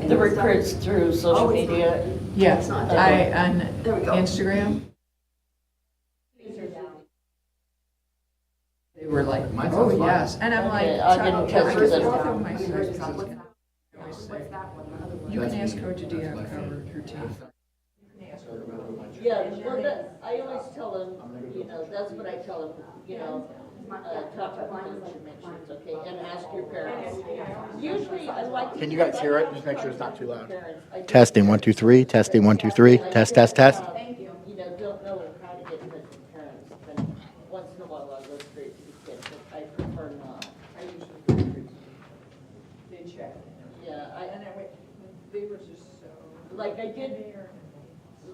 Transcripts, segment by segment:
The recruits through social media. Yes, on Instagram. They were like, oh, yes, and I'm like, Okay, I didn't catch I guess it. both of them I said, because I always say, you can ask Coach Adia to cover her team. Yeah, well, that, I always tell them, that's what I tell them, talk to the coach and make sure it's okay, and ask your parents. Usually, I like to. Can you guys hear it? Just make sure it's not too loud. Testing, 1, 2, 3, testing, 1, 2, 3, test, test, test. Don't know how to get in touch with parents, but once in a while I'll go straight to the kids, but I prefer not. I usually they check. Yeah, And I went, they were just so. Like I did.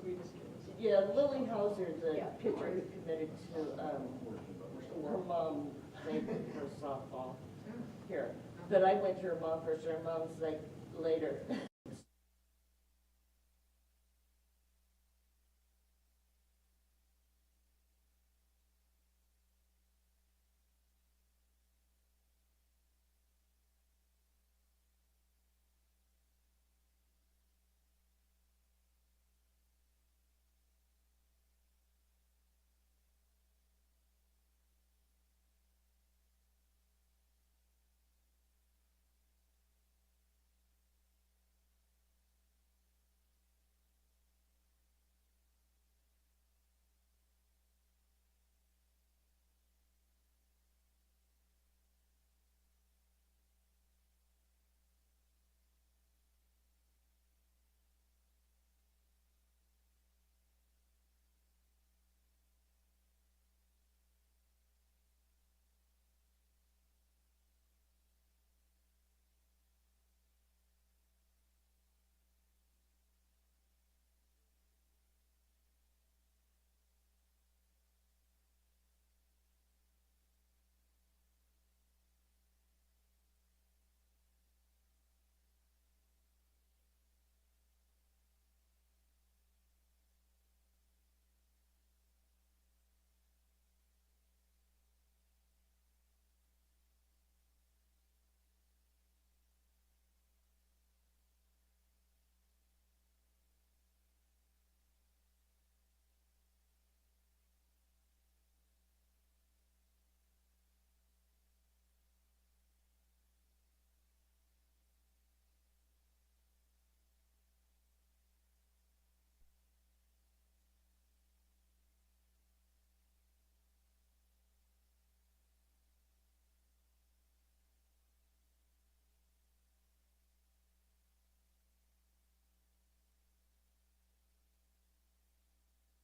Sweetest kids. Yeah, Lily Hauser, the pitcher who committed to, her mom played for softball here. But I went to her mom first, her mom's like later.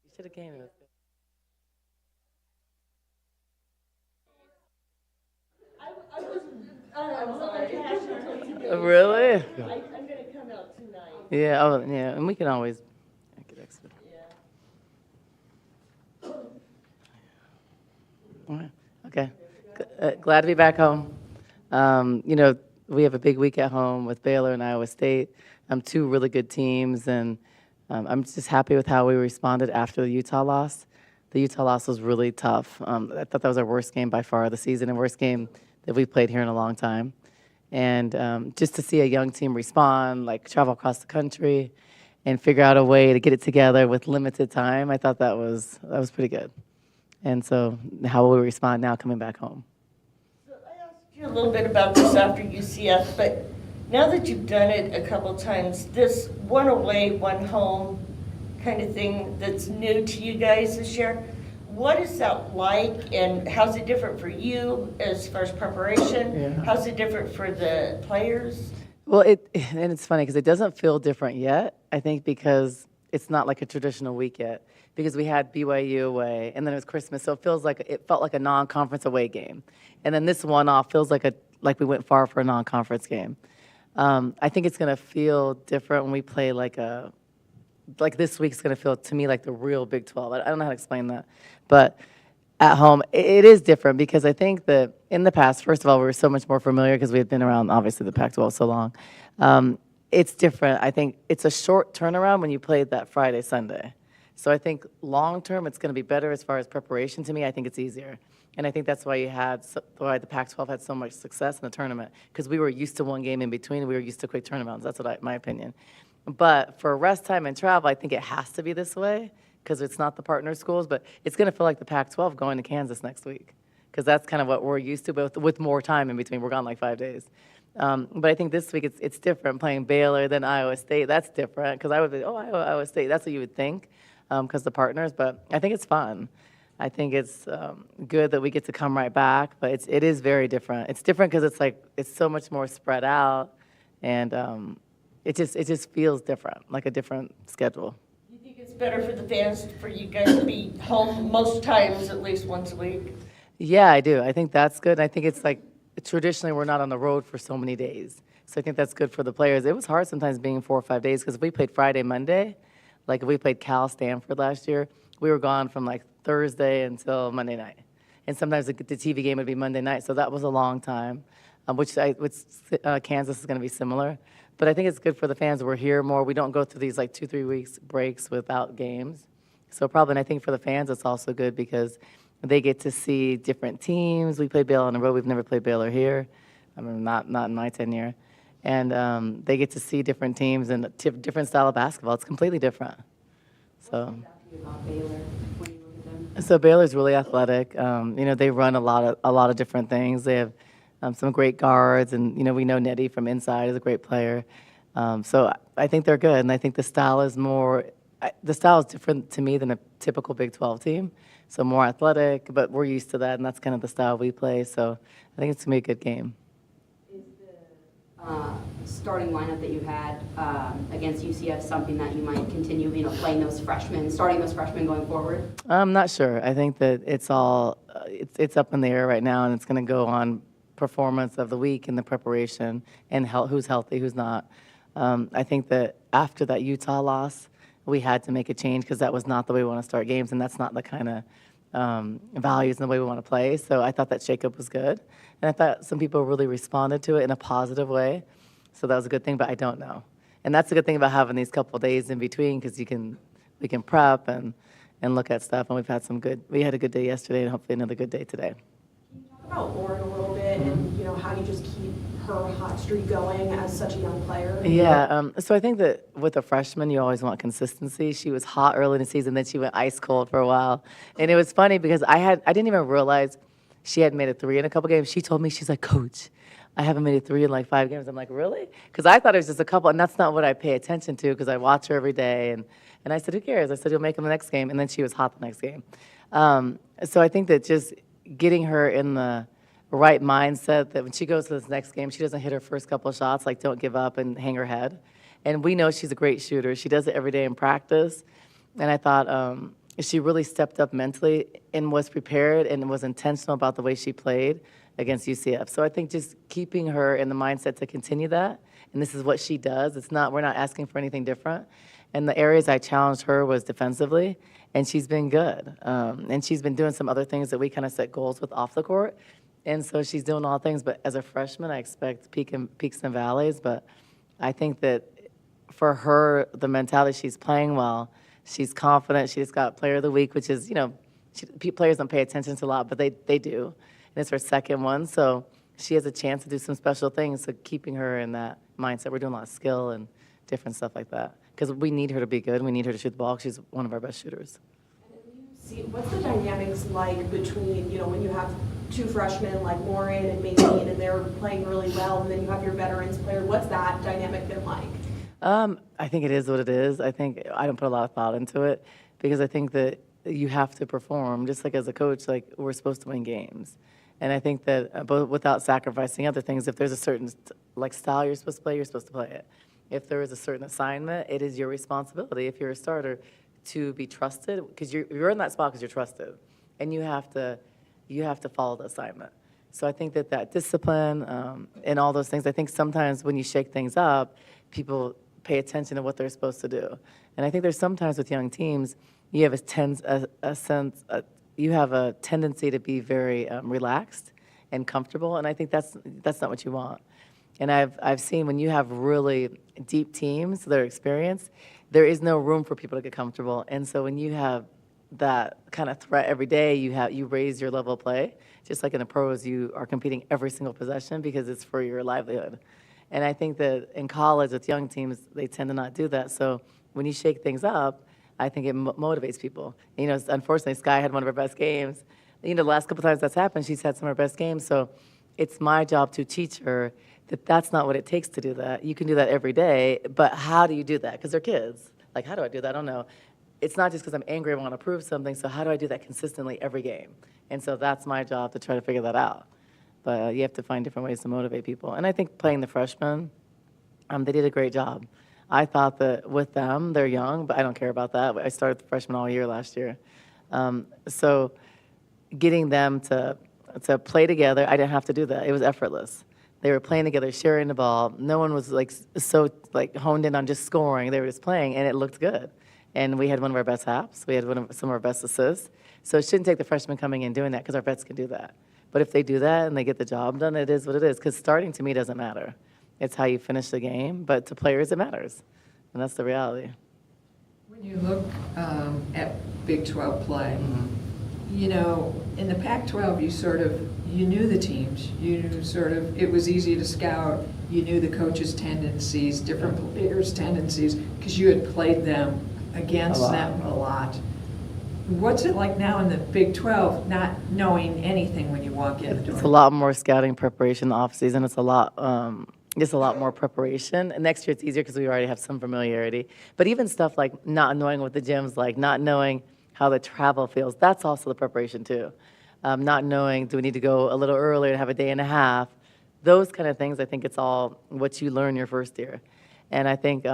You should have came. I was looking at today. Really? I'm gonna come out tonight. Yeah. Oh, yeah. And we can always get extra. Yeah. All right. Okay. Glad to be back home. We have a big week at home with Baylor and Iowa State. Two really good teams, and I'm just happy with how we responded after the Utah loss. The Utah loss was really tough. I thought that was our worst game by far of the season and worst game that we've played here in a long time. And just to see a young team respond, like travel across the country and figure out a way to get it together with limited time, I thought that was pretty good. And so how will we respond now coming back home? So I asked you a little bit about this after UCF, but now that you've done it a couple times, this one away, one home kind of thing that's new to you guys this year, what is that like, and how's it different for you as far as preparation? Yeah. How's it different for the players? Well, and it's funny because it doesn't feel different yet, I think, because it's not like a traditional week yet, because we had BYU away, and then it was Christmas, so it felt like a non-conference away game. And then this one-off feels like we went far for a non-conference game. I think it's going to feel different when we play like this week's going to feel to me like the real Big 12. I don't know how to explain that. But at home, it is different because I think that in the past, first of all, we were so much more familiar because we had been around, obviously, the Pac-12 so long. It's different. I think it's a short turnaround when you play that Friday, Sunday. So I think long-term, it's going to be better as far as preparation. To me, I think it's easier. And I think that's why why the Pac-12 had so much success in the tournament, because we were used to one game in between, and we were used to quick turnarounds. That's my opinion. But for rest time and travel, I think it has to be this way, because it's not the partner schools, but it's going to feel like the Pac-12 going to Kansas next week, because that's kind of what we're used to, but with more time in between. We're gone like 5 days. But I think this week it's different, playing Baylor, then Iowa State. That's different, because I would be, Iowa State. That's what you would think, because the partners. But I think it's fun. I think it's good that we get to come right back, but it is very different. It's different because it's so much more spread out, and it just feels different, like a different schedule. You think it's better for the fans for you guys to be home most times, at least once a week? Yeah, I do. I think that's good. I think it's like traditionally we're not on the road for so many days, so I think that's good for the players. It was hard sometimes being 4 or 5 days, because if we played Friday, Monday, like if we played Cal Stanford last year, we were gone from like Thursday until Monday night. And sometimes the TV game would be Monday night, so that was a long time, which Kansas is going to be similar. But I think it's good for the fans. We're here more. We don't go through these like 2-3 weeks breaks without games. So probably, and I think for the fans, it's also good because they get to see different teams. We played Baylor on the road. We've never played Baylor here. I mean, not in my tenure. And they get to see different teams and different style of basketball. It's completely different. So. About Baylor when you look at them? So Baylor's really athletic. They run a lot of different things. They have some great guards, and we know Nettie from inside is a great player. So I think they're good, and I think the style is different to me than a typical Big 12 team. So more athletic, but we're used to that, and that's kind of the style we play. So I think it's gonna be a good game. Is the starting lineup that you had against UCF something that you might continue, playing starting those freshmen going forward? I'm not sure. I think that it's all it's up in the air right now, and it's going to go on performance of the week and the preparation and who's healthy, who's not. I think that after that Utah loss, we had to make a change because that was not the way we want to start games, and that's not the kind of values and the way we want to play. So I thought that shakeup was good, and I thought some people really responded to it in a positive way. So that was a good thing, but I don't know. And that's the good thing about having these couple of days in between, because we can prep and look at stuff. And we had a good day yesterday, and hopefully another good day today. Can you talk about Lauren a little bit and how you just keep her hot streak going as such a young player? Yeah, so I think that with a freshman, you always want consistency. She was hot early in the season, then she went ice cold for a while. And it was funny because I didn't even realize she had made a 3 in a couple games. She told me, she's like, Coach, I haven't made a 3 in like 5 games. I'm like, really? Because I thought it was just a couple, and that's not what I pay attention to because I watch her every day. And I said, who cares? I said, you'll make them the next game. And then she was hot the next game. So I think that just getting her in the right mindset that when she goes to this next game, she doesn't hit her first couple of shots, like don't give up and hang her head. And we know she's a great shooter. She does it every day in practice. And I thought she really stepped up mentally and was prepared and was intentional about the way she played against UCF. So I think just keeping her in the mindset to continue that, and this is what she does. We're not asking for anything different. And the areas I challenged her was defensively, and she's been good. And she's been doing some other things that we kind of set goals with off the court. And so she's doing all things, but as a freshman, I expect peaks and valleys. But I think that for her, the mentality, she's playing well. She's confident. She's got Player of the Week, which is, players don't pay attention to a lot, but they do. And it's her second one, so she has a chance to do some special things. So keeping her in that mindset, we're doing a lot of skill and different stuff like that. Because we need her to be good. We need her to shoot the ball. She's one of our best shooters. What's the dynamics like between, when you have 2 freshmen like Lauren and Maine and they're playing really well, and then you have your veterans player? What's that dynamic been like? I think it is what it is. I think I don't put a lot of thought into it because I think that you have to perform. Just like as a coach, like we're supposed to win games. And I think that but without sacrificing other things, if there's a certain style you're supposed to play, you're supposed to play it. If there is a certain assignment, it is your responsibility if you're a starter to be trusted, because you're in that spot because you're trusted, and you have to follow the assignment. So I think that discipline and all those things, I think sometimes when you shake things up, people pay attention to what they're supposed to do. And I think there's sometimes with young teams, you have you have a tendency to be very relaxed and comfortable, and I think that's not what you want. And I've seen when you have really deep teams that are experienced, there is no room for people to get comfortable. And so when you have that kind of threat every day, you raise your level of play. Just like in the pros, you are competing every single possession because it's for your livelihood. And I think that in college with young teams, they tend to not do that. So when you shake things up, I think it motivates people. You know, unfortunately, Sky had one of her best games. You know, the last couple times that's happened, she's had some of her best games. So it's my job to teach her that that's not what it takes to do that. You can do that every day, but how do you do that? Because they're kids. Like, how do I do that? I don't know. It's not just because I'm angry and want to prove something, so how do I do that consistently every game? And so that's my job to try to figure that out. But you have to find different ways to motivate people. And I think playing the freshmen, they did a great job. I thought that with them, they're young, but I don't care about that. I started the freshmen all year last year. So getting them to play together, I didn't have to do that. It was effortless. They were playing together, sharing the ball. No one was honed in on just scoring. They were just playing, and it looked good. And we had one of our best halves. We had some of our best assists. So it shouldn't take the freshmen coming in doing that because our vets can do that. But if they do that and they get the job done, it is what it is. Because starting to me doesn't matter. It's how you finish the game. But to players, it matters. And that's the reality. When you look at Big 12 play, you know, in the Pac-12, you knew the teams. You knew it was easy to scout. You knew the coaches' tendencies, different players' tendencies, because you had played them against them a lot. What's it like now in the Big 12, not knowing anything when you walk in the door? It's a lot more scouting preparation off season. It's a lot more preparation. And next year it's easier because we already have some familiarity. But even stuff like not knowing what the gym's like, not knowing how the travel feels, that's also the preparation too. Not knowing, do we need to go a little earlier and have a day and a half? Those kind of things, I think it's all what you learn your first year. And I think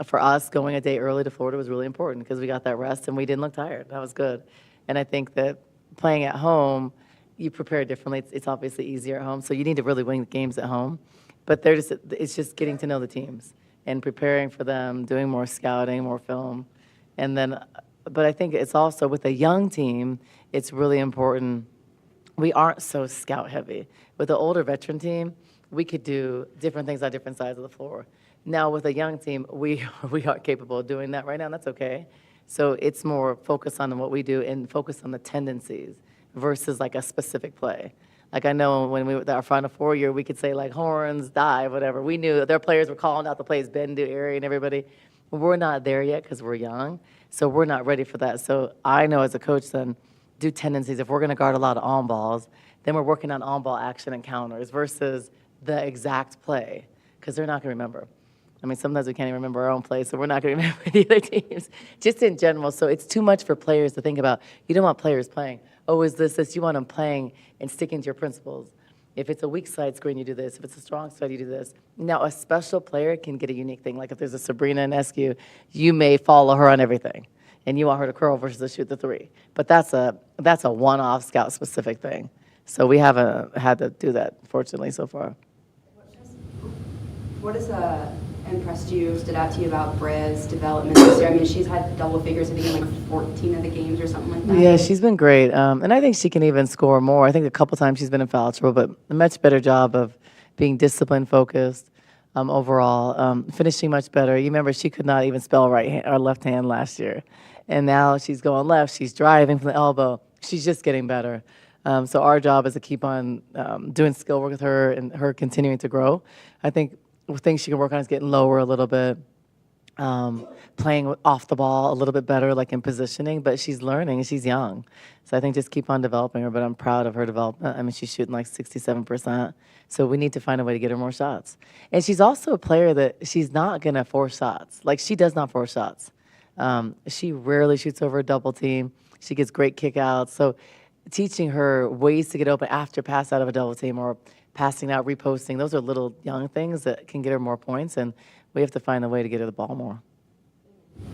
for us, going a day early to Florida was really important because we got that rest and we didn't look tired. That was good. And I think that playing at home, you prepare differently. It's obviously easier at home, so you need to really win games at home. But it's just getting to know the teams and preparing for them, doing more scouting, more film. And then, but I think it's also with a young team, it's really important. We aren't so scout heavy. With the older veteran team, we could do different things on different sides of the floor. Now with a young team, we aren't capable of doing that right now, and that's okay. So it's more focused on what we do and focus on the tendencies versus like a specific play. Like I know when we were our Final Four year, we could say like horns, dive, whatever. We knew their players were calling out the plays, bend, do, area, and everybody. We're not there yet because we're young, so we're not ready for that. So I know as a coach then, do tendencies. If we're going to guard a lot of on balls, then we're working on on ball action and counters versus the exact play because they're not going to remember. I mean, sometimes we can't even remember our own play, so we're not going to remember the other teams, just in general. So it's too much for players to think about. You don't want players playing, oh, is this? You want them playing and sticking to your principles. If it's a weak side screen, you do this. If it's a strong side, you do this. Now, a special player can get a unique thing. Like if there's a Sabrina and SQ, you may follow her on everything, and you want her to curl versus to shoot the three. But that's a one-off scout-specific thing. So we haven't had to do that, fortunately, so far. What has impressed you, stood out to you about Bria's development this year? I mean, she's had double figures, I think, in like 14 of the games or something like that. Yeah, she's been great. And I think she can even score more. I think a couple times she's been in foul trouble, but a much better job of being disciplined, focused overall, finishing much better. You remember she could not even spell right hand or left hand last year. And now she's going left. She's driving from the elbow. She's just getting better. So our job is to keep on doing skill work with her and her continuing to grow. I think things she can work on is getting lower a little bit, playing off the ball a little bit better, like in positioning, but she's learning and she's young. So I think just keep on developing her, but I'm proud of her development. I mean, she's shooting like 67%, so we need to find a way to get her more shots. And she's also a player that she's not going to force shots. Like, she does not force shots. She rarely shoots over a double team. She gets great kickouts. So teaching her ways to get open after pass out of a double team or passing out, reposting, those are little young things that can get her more points, and we have to find a way to get her the ball more.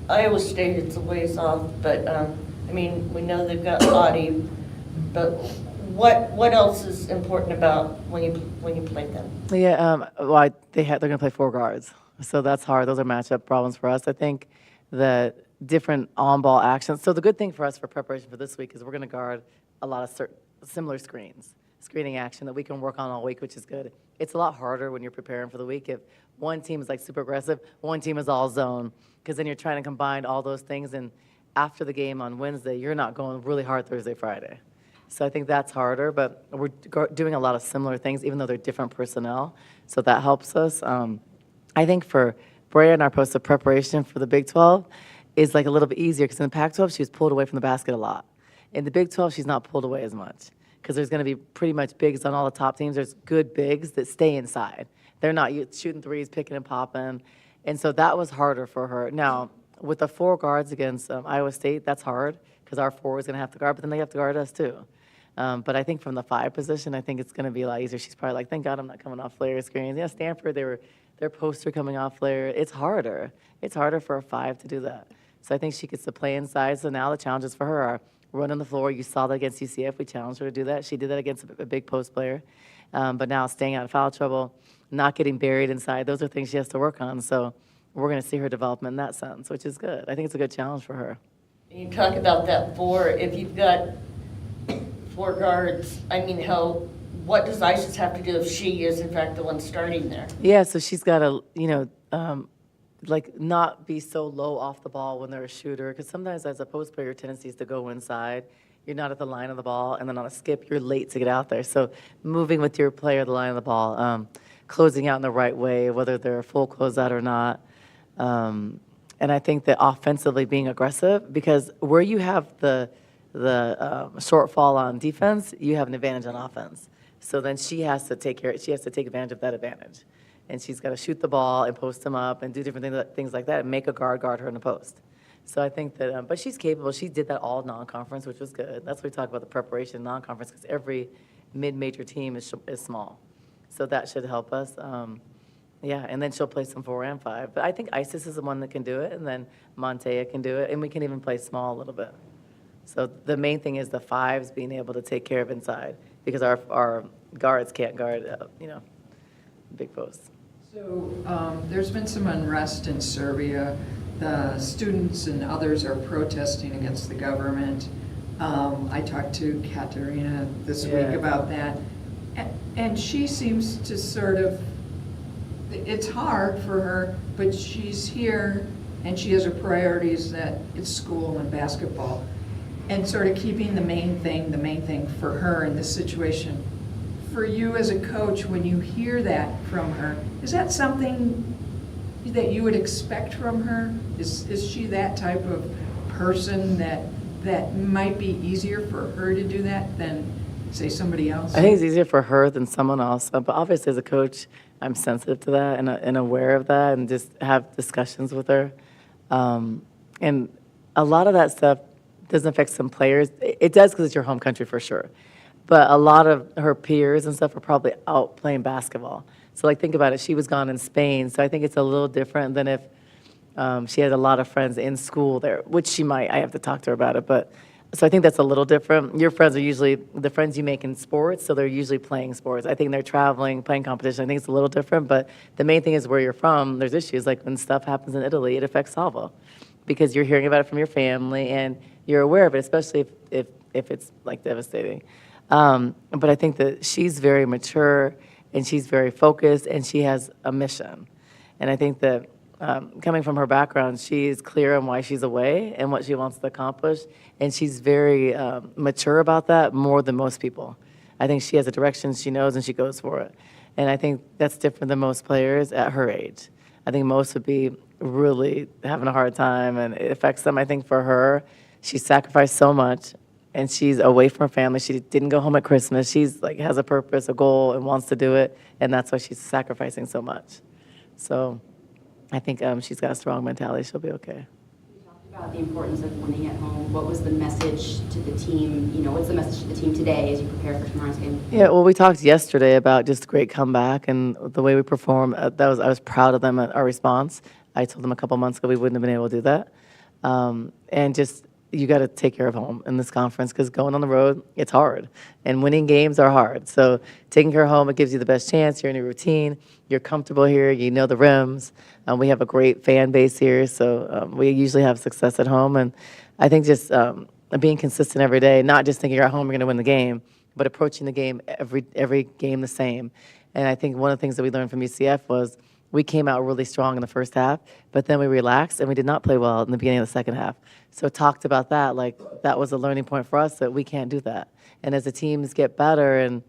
Iowa State, it's a ways off, but I mean, we know they've got Adia, but what else is important about when you play them? Yeah, well, they're going to play four guards, so that's hard. Those are matchup problems for us. I think that different on-ball actions. So the good thing for us for preparation for this week is we're going to guard a lot of similar screens. screening action that we can work on all week, which is good. It's a lot harder when you're preparing for the week if one team is like super aggressive, one team is all zone, because then you're trying to combine all those things, and after the game on Wednesday, you're not going really hard Thursday, Friday. So I think that's harder, but we're doing a lot of similar things, even though they're different personnel, so that helps us. I think for Brea and our post of preparation for the Big 12 is like a little bit easier, because in the Pac-12, she was pulled away from the basket a lot. In the Big 12, she's not pulled away as much, because there's going to be pretty much bigs on all the top teams. There's good bigs that stay inside. They're not shooting threes, picking and popping, and so that was harder for her. Now, with the 4 guards against Iowa State, that's hard, because our 4 is going to have to guard, but then they have to guard us too. But I think from the 5 position, I think it's going to be a lot easier. She's probably like, thank God I'm not coming off flare screens. Yeah, Stanford, their poster coming off flare. It's harder. It's harder for a 5 to do that. So I think she gets to play inside. So now the challenges for her are running the floor. You saw that against UCF. We challenged her to do that. She did that against a big post player. But now staying out of foul trouble, not getting buried inside, those are things she has to work on. So we're going to see her development in that sense, which is good. I think it's a good challenge for her. You talk about that 4, if you've got 4 guards, I mean, what does Isis have to do if she is in fact the one starting there? Yeah, so she's got to, like not be so low off the ball when they're a shooter, because sometimes as a post player, your tendency is to go inside. You're not at the line of the ball, and then on a skip, you're late to get out there. So moving with your player at the line of the ball, closing out in the right way, whether they're a full closeout or not. And I think that offensively being aggressive, because where you have the shortfall on defense, you have an advantage on offense. So then she has to take advantage of that advantage. And she's got to shoot the ball and post them up and do different things like that and make a guard her in the post. So I think that, but she's capable. She did that all non-conference, which was good. That's what we talk about, the preparation non-conference, because every mid-major team is small. So that should help us. Yeah, and then she'll play some 4 and 5. But I think Isis is the one that can do it, and then Montea can do it, and we can even play small a little bit. So the main thing is the 5s being able to take care of inside, because our guards can't guard, big posts. So there's been some unrest in Serbia. The students and others are protesting against the government. I talked to Katerina this week about that. And she seems to sort of, it's hard for her, but she's here and she has her priorities that it's school and basketball. And sort of keeping the main thing for her in this situation. For you as a coach, when you hear that from her, is that something that you would expect from her? Is she that type of person that might be easier for her to do that than, say, somebody else? I think it's easier for her than someone else. But obviously, as a coach, I'm sensitive to that and aware of that, and just have discussions with her. And a lot of that stuff doesn't affect some players. It does, because it's your home country for sure. But a lot of her peers and stuff are probably out playing basketball. So like, think about it. She was gone in Spain, so I think it's a little different than if she had a lot of friends in school there, which she might. I have to talk to her about it. But so I think that's a little different. Your friends are usually the friends you make in sports, so they're usually playing sports. I think they're traveling, playing competition. I think it's a little different. But the main thing is where you're from. There's issues like when stuff happens in Italy, it affects Salvo, because you're hearing about it from your family and you're aware of it, especially if it's like devastating. But I think that she's very mature and she's very focused and she has a mission. And I think that coming from her background, she's clear on why she's away and what she wants to accomplish. And she's very mature about that, more than most people. I think she has a direction she knows and she goes for it. And I think that's different than most players at her age. I think most would be really having a hard time and it affects them. I think for her, she sacrificed so much. And she's away from her family. She didn't go home at Christmas. She's like has a purpose, a goal, and wants to do it. And that's why she's sacrificing so much. So I think she's got a strong mentality. She'll be okay. You talked about the importance of winning at home. What was the message to the team? What's the message to the team today as you prepare for tomorrow's game? Yeah, well, we talked yesterday about just great comeback and the way we performed. I was proud of them at our response. I told them a couple months ago we wouldn't have been able to do that. And just, you got to take care of home in this conference, because going on the road, it's hard. And winning games are hard. So taking care of home, it gives you the best chance. You're in your routine. You're comfortable here. You know the rims. We have a great fan base here, so we usually have success at home. And I think just being consistent every day, not just thinking you're at home, you're going to win the game, but approaching the game every game the same. And I think one of the things that we learned from UCF was we came out really strong in the first half, but then we relaxed and we did not play well in the beginning of the second half. So talked about that, like that was a learning point for us that we can't do that. And as the teams get better and,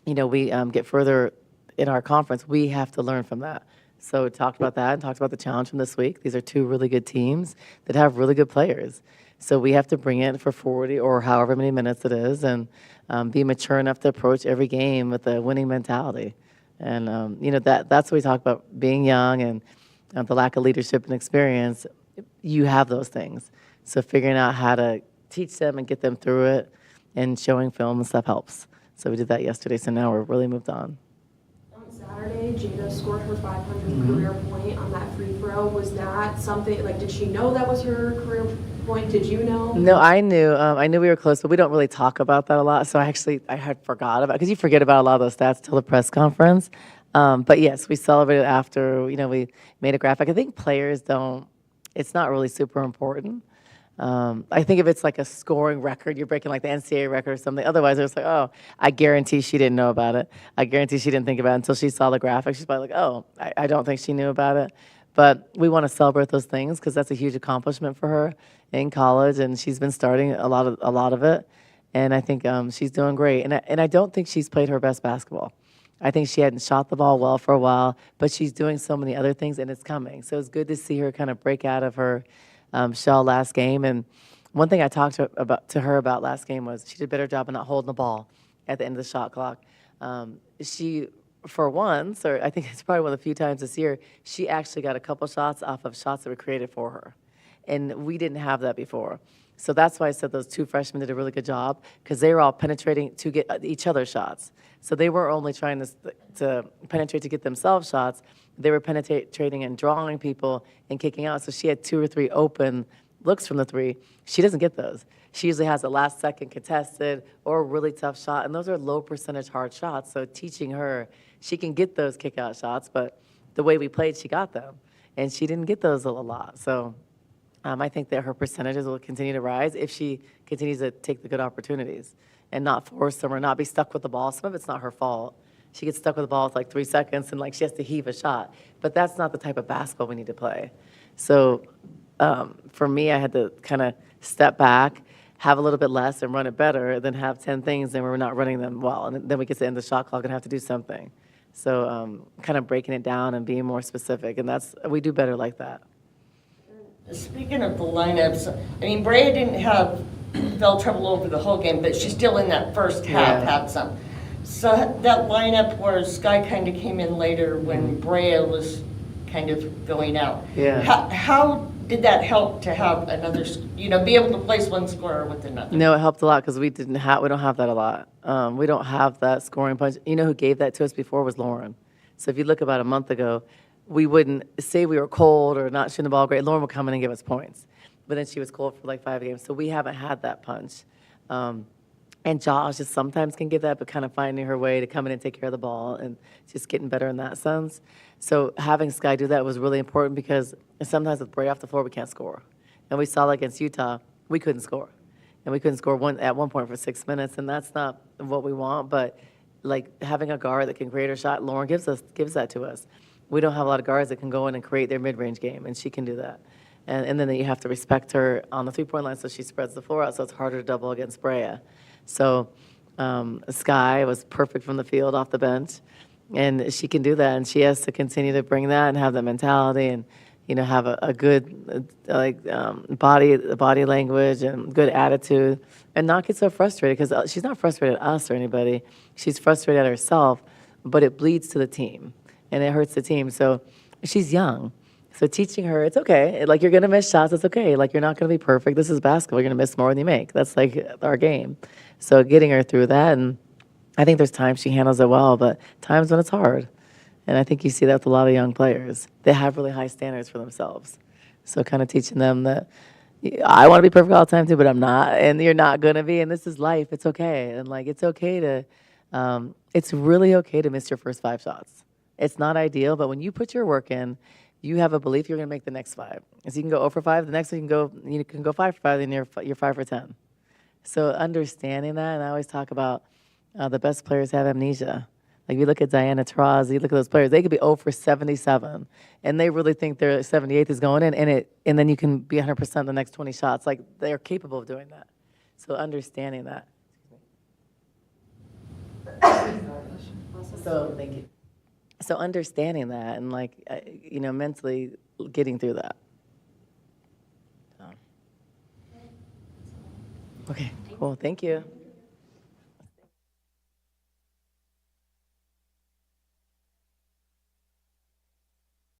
we get further in our conference, we have to learn from that. So talked about that and talked about the challenge from this week. These are two really good teams that have really good players. So we have to bring it for 40 or however many minutes it is and be mature enough to approach every game with a winning mentality. And, that's what we talk about, being young and the lack of leadership and experience. You have those things. So figuring out how to teach them and get them through it and showing film and stuff helps. So we did that yesterday, so now we're really moved on. On Saturday, Jada scored her 500th career point on that free throw. Was that something, did she know that was her career point? Did you know? No, I knew. I knew we were close, but we don't really talk about that a lot. So I had forgot about it, because you forget about a lot of those stats till the press conference. But yes, we celebrated after, we made a graphic. I think players don't, it's not really super important. I think if it's like a scoring record, you're breaking like the NCAA record or something. Otherwise, it's like, oh, I guarantee she didn't know about it. I guarantee she didn't think about it until she saw the graphic. She's probably like, oh, I don't think she knew about it. But we want to celebrate those things because that's a huge accomplishment for her in college, and she's been starting a lot of it. And I think she's doing great. And I don't think she's played her best basketball. I think she hadn't shot the ball well for a while, but she's doing so many other things, and it's coming. So it's good to see her kind of break out of her shell last game. And one thing I talked to her about last game was she did a better job of not holding the ball at the end of the shot clock. She, for once, or I think it's probably one of the few times this year, she actually got a couple shots off of shots that were created for her. And we didn't have that before. So that's why I said those two freshmen did a really good job, because they were all penetrating to get each other shots. So they were only trying to penetrate to get themselves shots. They were penetrating and drawing people and kicking out. So she had 2 or 3 open looks from the three. She doesn't get those. She usually has a last second contested or a really tough shot, and those are low percentage hard shots. So teaching her, she can get those kick out shots, but the way we played, she got them. And she didn't get those a lot. So I think that her percentages will continue to rise if she continues to take the good opportunities and not force them or not be stuck with the ball. Some of it's not her fault. She gets stuck with the ball with like 3 seconds and like she has to heave a shot. But that's not the type of basketball we need to play. So for me, I had to kind of step back, have a little bit less and run it better than have 10 things and we're not running them well. And then we get to end the shot clock and have to do something. So kind of breaking it down and being more specific. And we do better like that. Speaking of the lineups, I mean, Brea didn't have foul trouble over the whole game, but she still in that first half had some. So that lineup where Sky kind of came in later when Brea was kind of going out. Yeah. How did that help to have another, be able to place one scorer with another? No, it helped a lot because we don't have that a lot. We don't have that scoring punch. You know who gave that to us before was Lauren. So if you look about a month ago, we wouldn't say we were cold or not shooting the ball great. Lauren would come in and give us points. But then she was cold for like 5 games. So we haven't had that punch. And Josh just sometimes can give that, but kind of finding her way to come in and take care of the ball and just getting better in that sense. So having Sky do that was really important because sometimes with Brea off the floor, we can't score. And we saw that against Utah, we couldn't score. And we couldn't score at one point for 6 minutes, and that's not what we want. But like having a guard that can create her shot, Lauren gives that to us. We don't have a lot of guards that can go in and create their mid-range game, and she can do that. And then you have to respect her on the three-point line so she spreads the floor out, so it's harder to double against Brea. So Sky was perfect from the field off the bench, and she can do that, and she has to continue to bring that and have that mentality and, have a good body language and good attitude and not get so frustrated because she's not frustrated at us or anybody. She's frustrated at herself, but it bleeds to the team. And it hurts the team. So she's young. So teaching her, it's okay. Like, you're going to miss shots. It's okay. Like, you're not going to be perfect. This is basketball. You're going to miss more than you make. That's, like, our game. So getting her through that. And I think there's times she handles it well, but times when it's hard. And I think you see that with a lot of young players. They have really high standards for themselves. So kind of teaching them that I want to be perfect all the time, too, but I'm not. And you're not going to be. And this is life. It's okay. And, like, it's okay to it's really okay to miss your first 5 shots. It's not ideal, but when you put your work in, you have a belief you're going to make the next 5. And so you can go 0 for 5. The next one you can go 5 for 5, then you're 5 for 10. So understanding that, and I always talk about The best players have amnesia. Like, you look at Diana Taurasi, you look at those players, they could be 0 for 77, and they really think their 78th is going in, and then you can be 100% the next 20 shots. Like, they're capable of doing that. So understanding that. So, thank you. So understanding that and, like, you know, mentally getting through that. So. Okay, cool, thank you.